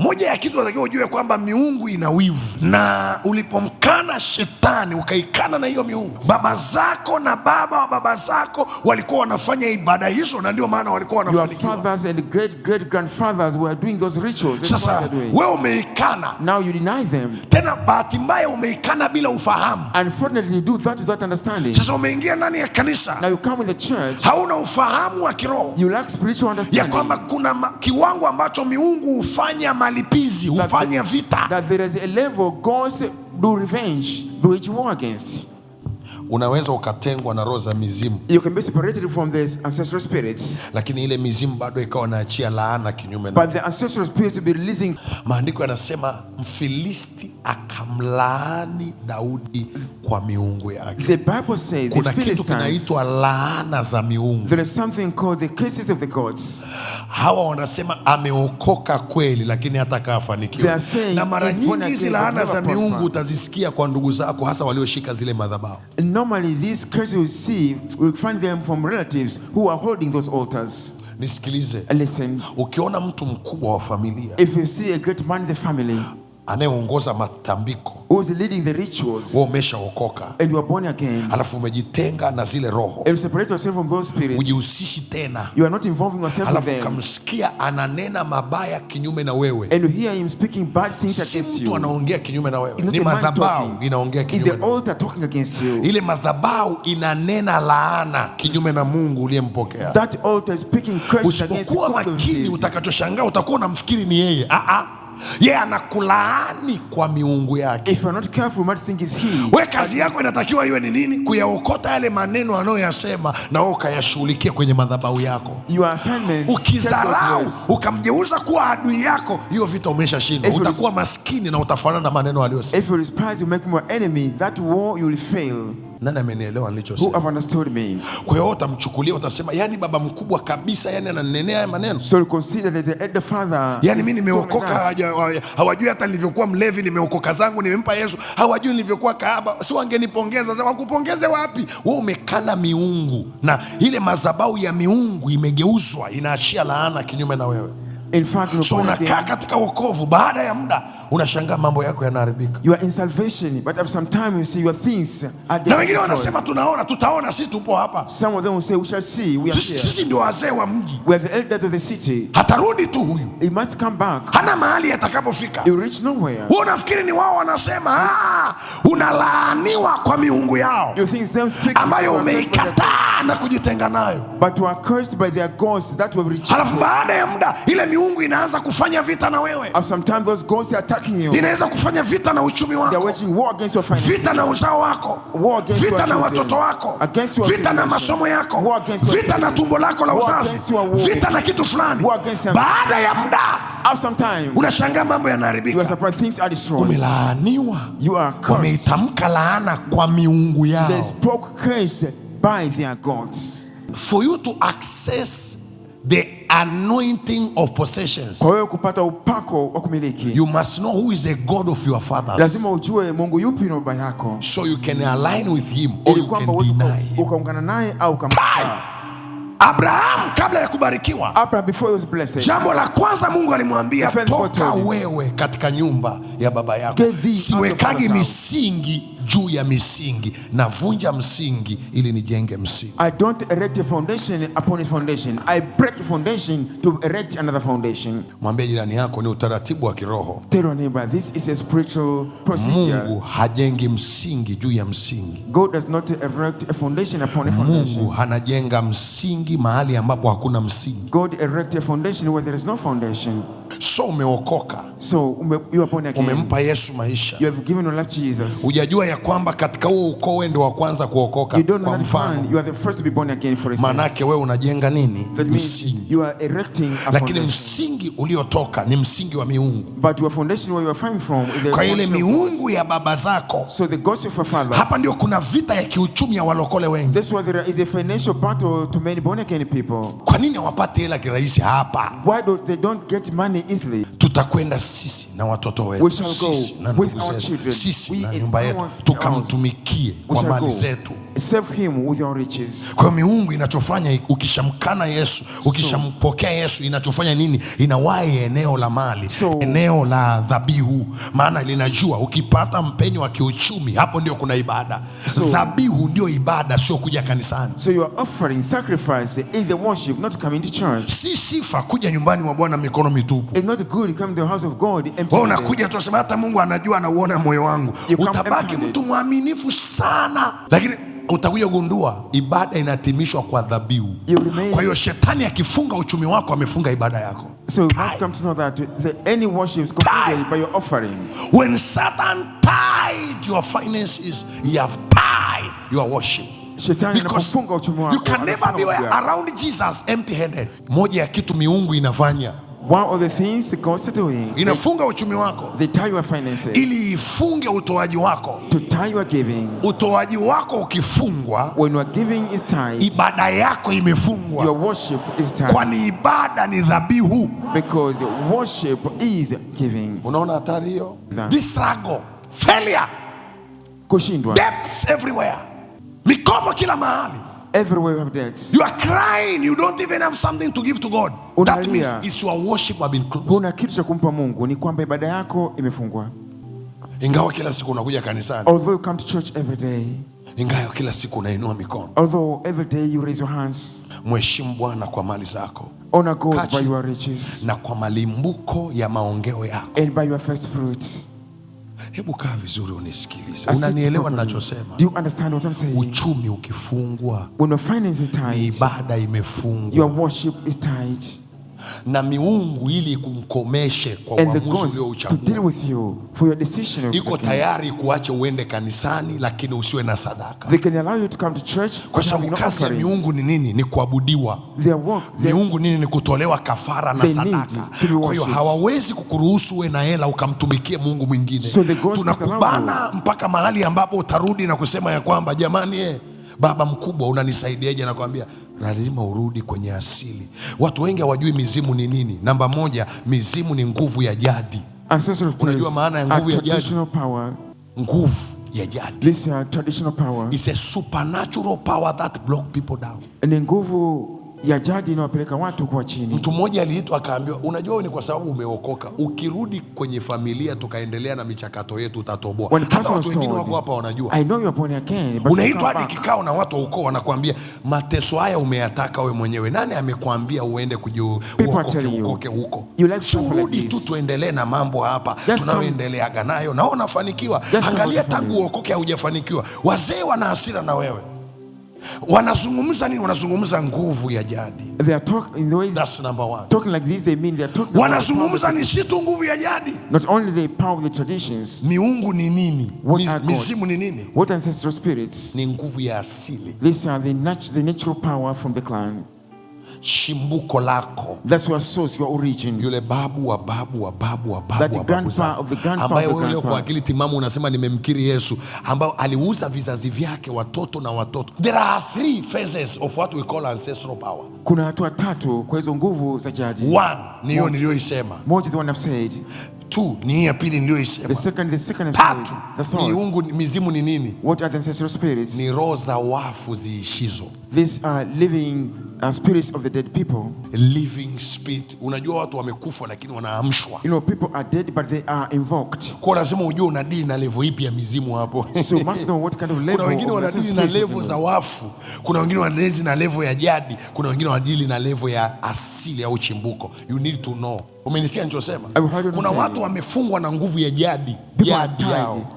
Moja ya kitu unatakiwa ujue kwamba miungu ina wivu, na ulipomkana shetani ukaikana na hiyo miungu, baba zako na baba wa baba zako walikuwa wanafanya ibada hizo, na ndio maana walikuwa wanafanikiwa. Your fathers and great grandfathers were doing those rituals. Sasa wewe umeikana, now you deny them. Tena bahati mbaya umeikana bila ufahamu. Unfortunately, you do that without understanding. Sasa umeingia ndani ya kanisa, now you come in the church, hauna ufahamu wa kiroho, you lack spiritual understanding, ya kwamba kuna kiwango ambacho miungu hufanya malipizi, hufanya vita, that there is a level gods do revenge, do wage war against. Unaweza ukatengwa na roho za mizimu. You can be separated from the ancestral spirits, lakini ile mizimu bado ikawa naachia laana kinyume na. but the ancestral spirits will be releasing. Maandiko yanasema Mfilisti akamlaani Daudi kwa miungu yake. The Bible says kuna the kitu kinaitwa laana za miungu. There is something called the curses of the gods. Hawa wanasema ameokoka kweli, lakini hata kafanikiwa. Na mara nyingi hizi laana za miungu utazisikia kwa ndugu zako, hasa walioshika zile madhabahu. Normally these curses you see, we find them from relatives who are holding those altars. Nisikilize. Listen. Ukiona mtu mkubwa wa familia, if you see a great man in the family, anayeongoza matambiko, who is leading the rituals, wewe umeshaokoka, and you are born again, alafu umejitenga na zile roho, and you separate yourself from those spirits, ujihusishi tena, you are not involving yourself with them, alafu kamsikia ananena mabaya kinyume na wewe, and you hear him speaking bad things against you. Mtu anaongea kinyume na wewe, ni madhabahu inaongea kinyume. The altar talking against you. Ile madhabahu inanena laana kinyume na Mungu uliyempokea. That altar is speaking curses against you. Usipokuwa makini, utakachoshangaa utakuwa unamfikiri ni yeye. Yeye anakulaani kwa miungu yake. If you are not careful, you might think it's he. Wewe kazi yako inatakiwa iwe ni nini? Kuyaokota yale maneno anayoyasema na wewe ukayashughulikia kwenye madhabahu yako. Your assignment. Ukizarau ukamgeuza kuwa adui yako, hiyo vita umeshashinda. Utakuwa maskini na utafanana na maneno aliyosema. If you despise, you make him your enemy. That war you will fail. Nani amenielewa nilichosema? Who have understood me? Kwa hiyo utamchukulia, utasema yani baba mkubwa kabisa, yani ananenea haya maneno. So you consider that the elder father, yani mimi nimeokoka, hawajui hata nilivyokuwa mlevi, nimeokoka zangu, nimempa Yesu. Hawajui nilivyokuwa kahaba, si wangenipongeza. Sasa wakupongeze wapi? Wewe umekana miungu, na ile madhabahu ya miungu imegeuzwa, inaachia laana kinyume na wewe. In fact, so unakaa katika wokovu, baada ya muda unashangaa mambo yako yanaharibika. You are in salvation, but after some time you see your things are na wengine wanasema tutaona, si tupo hapa. Some of them will say we shall see, we are here. Sisi ndio wazee wa mji. We are the elders of the city. Hatarudi tu huyu. He must come back. Hana mahali atakapofika. He will reach nowhere. Wewe unafikiri ni wao wanasema, unalaaniwa kwa miungu yao. You think them speaking ambayo umeikataa na kujitenga nayo. But you are cursed by their gods that will reach. Halafu baada ya muda ile miungu inaanza kufanya vita na wewe. After some time those gods are attacking you. Inaweza kufanya vita na uchumi wako. They are waging war against your finances. Vita na uzao wako. War against vita your na watoto wako. Against your vita na masomo yako. War against your vita na tumbo lako la uzazi. Vita na kitu fulani. Baada ya muda, after some time, unashangaa mambo yanaharibika. You are surprised things are destroyed. Umelaaniwa. You are cursed. Wameitamka laana kwa miungu yao. They spoke curse by their gods. For you to access the anointing of possessions, kwa wewe kupata upako wa kumiliki, you must know who is the God of your fathers. Lazima ujue Mungu yupi na baba yako, so you can align with him or you can deny him. Ukaungana naye au ukamkataa. Abraham kabla ya kubarikiwa, Abraham before he was blessed, jambo la kwanza Mungu alimwambia, toka wewe katika nyumba ya baba yako. Siwekagi misingi juu ya misingi, na vunja msingi ili nijenge msingi. I don't erect a foundation upon a foundation. I break a foundation to erect another foundation. Mwambie jirani yako, ni utaratibu wa kiroho. Tell your neighbor, this is a spiritual procedure. Mungu hajengi msingi juu ya msingi. God does not erect a foundation upon a foundation. Mungu hanajenga msingi mahali ambapo hakuna msingi. God erect a foundation where there is no foundation. So umeokoka. So you are born again. Umempa Yesu maisha. You have given your life to Jesus. Hujajua ya kwamba katika huo ukoo wewe ndio wa kwanza kuokoka. Kwa mfano, you are the first to be born again, for instance. Manake wewe unajenga nini? Msingi. You are erecting a lakini msingi uliotoka ni msingi wa miungu. But your foundation where you are coming from is the kwa ile miungu ya baba zako. So the gods of your fathers. Hapa ndio kuna vita ya kiuchumi ya walokole wengi. That's why there is a financial battle to many born again people. Kwa nini hawapati hela kirahisi hapa? Why they don't get money easily. Tutakwenda sisi na watoto wetu, We shall go sisi na with ndugu our zetu, children, sisi we na and nyumba yetu, our tukamtumikie We kwa shall mali go. zetu. Serve him with your riches. Kwa miungu inachofanya, ukishamkana Yesu, ukishampokea Yesu, inachofanya nini? Inawahi eneo la mali, eneo la dhabihu, maana linajua ukipata mpenyo wa kiuchumi, hapo ndio kuna ibada. Dhabihu ndio ibada, sio kuja kanisani. So you are offering sacrifice in the worship, not coming to church. Si sifa kuja nyumbani mwa Bwana mikono mitupu. It's not good to come to the house of God empty. Wewe unakuja tu sema hata Mungu anajua, anauona moyo wangu. Utabaki empty. mtu mwaminifu sana, lakini utakuja gundua ibada inatimishwa kwa dhabihu. Kwa hiyo shetani akifunga uchumi wako, amefunga ibada yako. So you must come to know that any worship is completed by your offering. When Satan tied your finances, he have tied your worship. Because you can never be around Jesus empty-handed. Moja ya kitu miungu inafanya, one of the things the gods are doing, inafunga uchumi wako, they tie your finances, ili ifunge utoaji wako. to tie your giving. Utoaji wako ukifungwa, when your giving is tied, ibada yako imefungwa. your worship is tied. Kwani ibada ni dhabihu. Because worship is giving. Unaona hatari hiyo? This struggle, failure, kushindwa, debts everywhere, mikopo kila mahali. Everywhere you have debts. You are crying, you don't even have something to give to God. That means it's your worship have been closed. Huna kitu cha kumpa Mungu, ni kwamba ibada yako imefungwa. Ingawa kila siku unakuja kanisani, although you come to church every day, ingawa kila siku unainua mikono, although every day you raise your hands, mheshimu Bwana kwa mali zako, honor God by your riches, na kwa malimbuko ya maongeo yako, and by your first fruits. Hebu kaa vizuri unisikilize. Unanielewa ninachosema? Do you understand what I'm saying? Uchumi ukifungwa, when your finance is tied, ibada imefungwa, your worship is tied. Na miungu ili kumkomeshe kwa and the uamuzi gods uliochagua, to deal with you for your decision, iko tayari kuache uende kanisani lakini usiwe na sadaka. They can allow you to come to church, kwa sababu kazi ya miungu ni nini? Ni kuabudiwa. Miungu nini? Ni kutolewa kafara na sadaka. Kwa hiyo hawawezi kukuruhusu uwe na hela ukamtumikie Mungu mwingine. So tunakubana mpaka mahali ambapo utarudi na kusema ya kwamba jamani, baba mkubwa unanisaidiaje? Nakwambia lazima urudi kwenye asili. Watu wengi hawajui mizimu ni nini. Namba moja, mizimu ni nguvu ya jadi. Unajua maana ya nguvu ya jadi? Nguvu ya jadi. This traditional power is a supernatural power that block people down. Ni nguvu ya jadi inawapeleka watu kwa chini. Mtu mmoja aliitwa akaambiwa, unajua ni kwa sababu umeokoka, ukirudi kwenye familia tukaendelea na michakato yetu utatoboa. Hata watu wengine wako hapa wanajua. I know you are born again. Unaitwa hadi kikao na watu wa ukoo wanakuambia mateso haya umeyataka wewe mwenyewe. Nani amekwambia uende kujiokoke huko? Urudi tu tuendelee na mambo hapa tunaoendeleaga nayo. Na unafanikiwa. Angalia tangu uokoke haujafanikiwa. Wazee wana hasira na wewe. Wanazungumza nini? Wanazungumza nguvu ya jadi. They are talking in the way that's number one. Talking like this, they mean they are talking. Wanazungumza ni si tu nguvu ya jadi. Not only the power of the traditions. Miungu ni nini? Mizimu ni nini? What ancestral spirits? Ni nguvu ya asili. These are the natural power from the clan. Chimbuko lako. That's your source, your origin. Yule babu wa babu wa babu wa babu. That the grandpa of the grandpa ambaye wewe kwa akili timamu unasema nimemkiri Yesu, ambao aliuza vizazi vyake, watoto na watoto. There are 3 phases of what we call ancestral power. Kuna hatua 3 kwa hizo nguvu za jadi. 1 ni hiyo niliyoisema. Moja the one I've said. 2 ni hii ya pili niliyoisema. The second I've said. The third. Miungu mizimu ni nini? What are the ancestral spirits? Ni roho za wafu ziishizo. These are living spirits of the dead people. Living spirit. Unajua watu wamekufa lakini wanaamshwa. You know, people are dead but they are invoked. Kwa lazima ujue unadili na level ipi ya mizimu hapo. So you must know what kind of level. Kuna wengine wanadili na level za wafu, kuna wengine wanadili na level ya jadi, kuna wengine wanadili na level ya asili au chimbuko. You need to know. Umenisikia nilichosema? Kuna watu wamefungwa na nguvu ya jadi.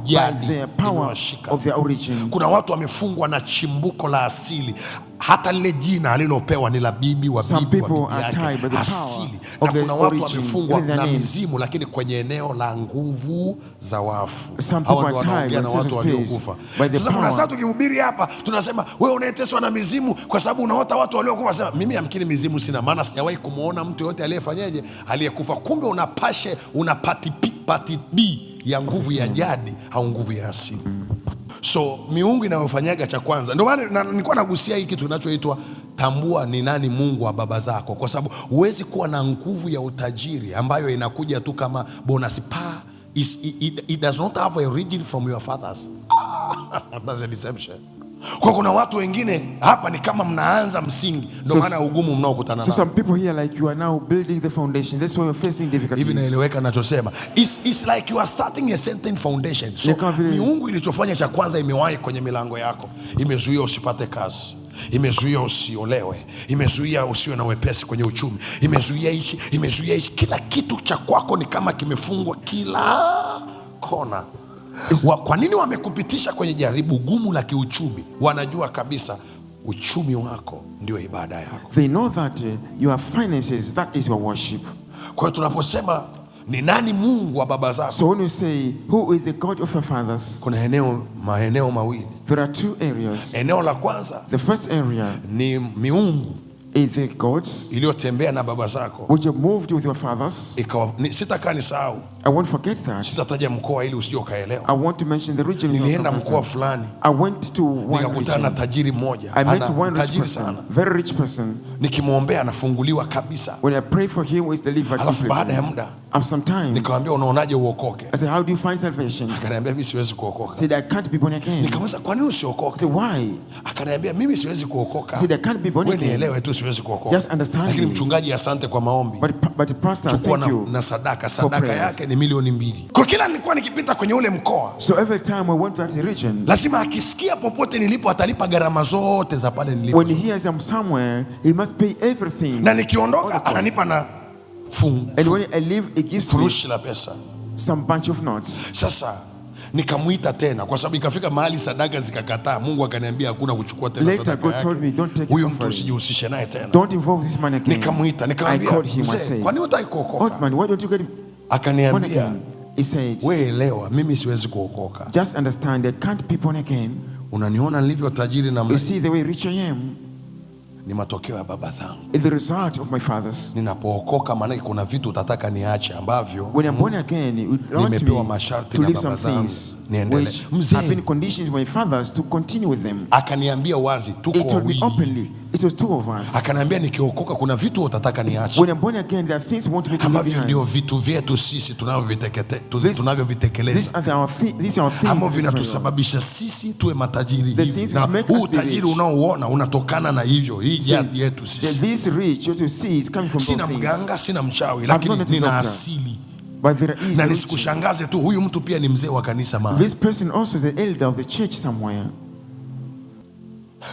Jadi the power of their origin. Kuna watu wamefungwa na chimbuko la asili. Hata lile jina alilopewa ni la bibi wa bibi wa bibi asili. Na kuna watu wamefungwa na mizimu lakini kwenye eneo la nguvu za wafu. Hao ndio wanaongea na watu waliokufa. Sasa kuna saa tukihubiri hapa tunasema wewe unayeteswa na mizimu kwa sababu unaota watu waliokufa. Sema mimi amkini mizimu sina, maana sijawahi kumuona mtu yote aliyefanyaje aliyekufa. Kumbe unapati B ya nguvu ya jadi au nguvu ya asili. So miungu inayofanyaga cha kwanza, ndio maana nilikuwa nagusia hiki kitu kinachoitwa tambua ni nani Mungu wa baba zako, kwa sababu huwezi kuwa na nguvu ya utajiri ambayo inakuja tu kama bonus pa. It does not have a origin from your fathers. That's a deception. Kwa kuna watu wengine hapa ni kama mnaanza msingi, ndio maana ugumu mnaokutana nao. So some people here like you are now building the foundation. That's why you're facing difficulties. Hivi naeleweka ninachosema? It's like you are starting a certain foundation. So miungu ilichofanya cha kwanza, imewahi kwenye milango yako, imezuia usipate kazi, imezuia usiolewe, imezuia usiwe na wepesi kwenye uchumi, imezuia hichi. Kila kitu cha kwako ni kama kimefungwa kila kona. Kwa nini wamekupitisha kwenye jaribu gumu la kiuchumi? Wanajua kabisa uchumi wako ndio ibada yako. They know that your finances, that is your worship. Kwa hiyo tunaposema ni nani Mungu wa baba zako, so when you say who is the God of your fathers, kuna maeneo mawili. There are two areas. Eneo la kwanza, the first area, ni miungu is the gods iliyotembea na baba zako, which have moved with your fathers. Sitaka nisahau, I won't forget that. Sitataja mkoa ili usije ukaelewa. I want to mention the region. Nilienda mkoa fulani, I went to one nikakutana na tajiri mmoja, I met one rich person, very rich person. Nikimwombea anafunguliwa kabisa. When I pray for him, is delivered. Alafu baada ya muda, after some time, nikamwambia unaonaje uokoke? I said, how do you find salvation? Akaniambia mimi siwezi kuokoka. I said, I can't be born again. Nikamwambia kwa nini usiokoke? I said, why? Akaniambia mimi siwezi kuokoka. I said, I can't be born again. Wewe nielewe tu siwezi kuokoka. Just understand. Lakini mchungaji, asante kwa maombi. But pastor, thank you. Na sadaka yake ni milioni 2. Kwa kila nilikuwa nikipita kwenye ule mkoa, so every time I went to that region, lazima akisikia popote nilipo atalipa gharama zote za pale nilipo. When he hears I'm somewhere, he must pay everything. Na nikiondoka ananipa na fungu. And when I leave, he gives me la pesa, some bunch of notes. Sasa nikamuita tena kwa sababu ikafika mahali sadaka zikakataa. Mungu akaniambia hakuna kuchukua tena sadaka yake. God told me, don't take huyu mtu usijihusishe naye tena. Don't involve this man again. Nikamuita, nikamwambia, kwa nini hutaki kuokoka? Old man, why don't you get Akaniambia, he said, wewe elewa, mimi siwezi kuokoka. Just understand, I can't be born again. Unaniona nilivyo tajiri na you see the way rich I am, ni matokeo ya baba zangu. It's the result of my fathers. Ninapookoka maana kuna vitu utataka niache ambavyo when I'm born again, you want me to leave some things which have been conditions by my fathers to continue with them. Akaniambia wazi, tuko wawili. He told me openly, it was two of us. Akaniambia nikiokoka kuna vitu utataka niache. When I'm born again, there are things you want me to leave behind. Ndio vitu vyetu sisi tunavyovitekeleza. These are things ambavyo vinatusababisha sisi tuwe matajiri hivi. Na huu tajiri unaoona unatokana na hivyo. Hii jadi yetu sisi. This rich what you see is coming from those things. Sina mganga, sina mchawi, lakini nina asili. But there is na nisikushangaze tu, huyu mtu pia ni mzee wa kanisa mahali. This person also is the elder of the church somewhere.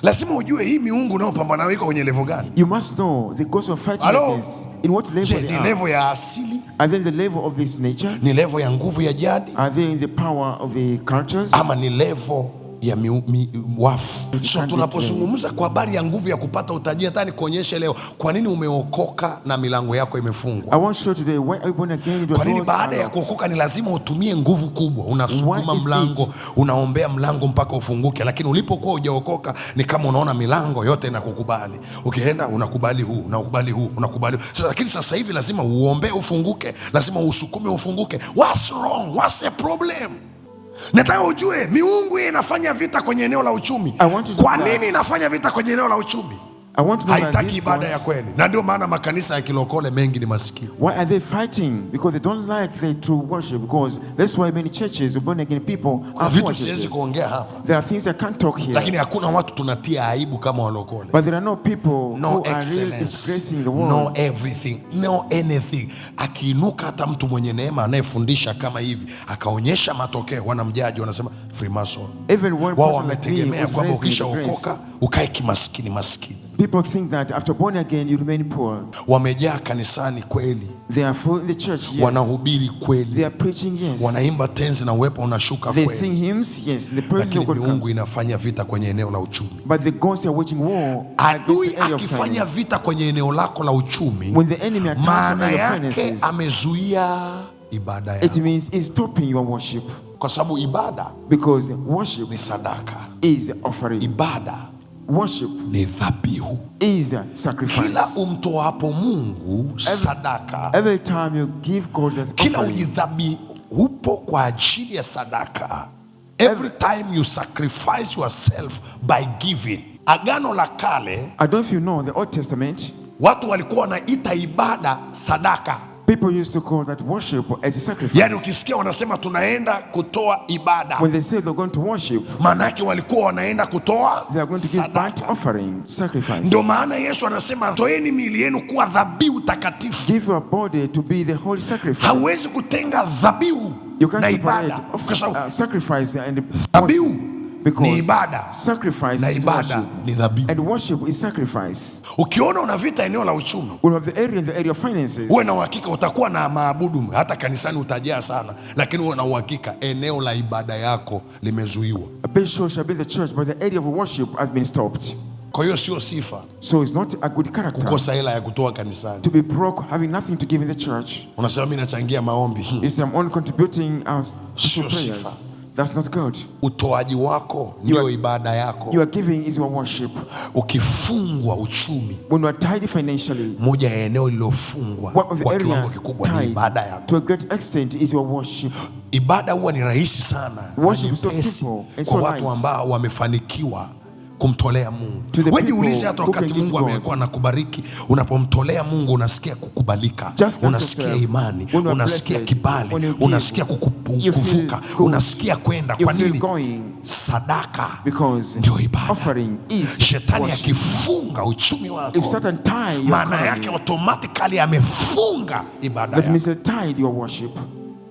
Lazima ujue hii miungu unayopambana nayo iko kwenye level gani. You must know the gods of fighting against. In what level they are. Ni level ya asili? Are they in the level of this nature? Ni level ya nguvu ya jadi? Are they in the power of the cultures? Ama ni level ya wafu? So tunapozungumza kwa habari ya nguvu ya kupata utajiri, hata nikuonyeshe leo kwa nini umeokoka na milango yako imefungwa. I want to show today why are you born again. Kwa nini baada ya kuokoka ni lazima utumie nguvu kubwa, unasukuma mlango, unaombea mlango mpaka ufunguke, lakini ulipokuwa hujaokoka ni kama unaona milango yote inakukubali. Ukienda unakubali huu, unakubali huu, unakubali. Sasa lakini sasa hivi lazima uombe ufunguke, lazima usukume ufunguke. What's wrong? What's the problem? Nataka ujue miungu inafanya vita kwenye eneo la uchumi. Kwa nini inafanya vita kwenye eneo la uchumi? Haitaki ibada ya kweli. Na ndio maana makanisa ya kilokole mengi ni masikio. Why are they fighting? Because they don't like the true worship. Because that's why many churches of born again people are vitu siwezi kuongea hapa. There are things I can't talk here. Lakini hakuna watu tunatia aibu kama walokole. But there are no people who are really disgracing the world. No everything, no anything. Akiinuka hata mtu mwenye neema anayefundisha kama hivi akaonyesha matokeo, wanamjaji, wanasema Freemason. Wao wametegemea kwamba ukishaokoka ukae kimaskini maskini. People think that after born again you remain poor. Wamejaa kanisani kweli. They are full in the church, yes. Wanahubiri kweli. They are preaching, yes. Wanaimba tenzi na uwepo unashuka kweli. They sing hymns, yes. The presence of God comes. Mungu inafanya vita kwenye eneo la uchumi. But the gods are waging war. Adui akifanya vita kwenye eneo lako la uchumi, when the enemy attacks on your finances, amezuia ibada yako. It means he's stopping your worship. Kwa sababu ibada, because worship ni sadaka, is offering. Ibada, worship, ni dhabihu, is sacrifice. Kila umtoapo Mungu sadaka, every time you give God that offering, kila ujidhabi upo kwa ajili ya sadaka. Every time you sacrifice yourself by giving, Agano la Kale, I don't know if you know the Old Testament, watu walikuwa wanaita ibada sadaka. People used to call that worship as a sacrifice. Yani ukisikia wanasema tunaenda kutoa ibada, when they say they're going to worship, maana yake walikuwa wanaenda kutoa they are going to give burnt offering, sacrifice. Ndio maana Yesu anasema toeni miili yenu kuwa dhabihu takatifu. Give your body to be the holy sacrifice. Hauwezi kutenga dhabihu na ibada. Sacrifice and dhabihu ni ibada, sacrifice na ibada ni dhabihu, and worship is sacrifice. Ukiona una vita eneo la uchumi, when of the area of finances, uwe na uhakika utakuwa na maabudu, hata kanisani utajaa sana, lakini uwe na uhakika eneo la ibada yako limezuiwa. A big show shall be the church, but the area of worship has been stopped. Kwa hiyo sio sifa. So it's not a good character kukosa hela ya kutoa kanisani, to be broke, having nothing to give in the church. Unasema mimi nachangia maombi. You say I'm only contributing to prayers. That's not good. Utoaji wako ndio ibada yako. You are giving is your worship. Ukifungwa uchumi, when you are tied financially, moja ya eneo lilofungwa kwa kiwango kikubwa ni ibada yako. To a great extent is your worship. Ibada huwa ni rahisi sana, worship is so simple and so light kwa watu ambao wamefanikiwa kumtolea Mungu. Wewe jiulize, hata wakati Mungu amekuwa anakubariki, unapomtolea Mungu unasikia kukubalika, unasikia imani, unasikia kibali, unasikia kuvuka, unasikia kwenda. Kwa nini? Sadaka ndio ibada. Shetani akifunga uchumi wako, maana yake automatically amefunga ibada yako. That means tied your worship.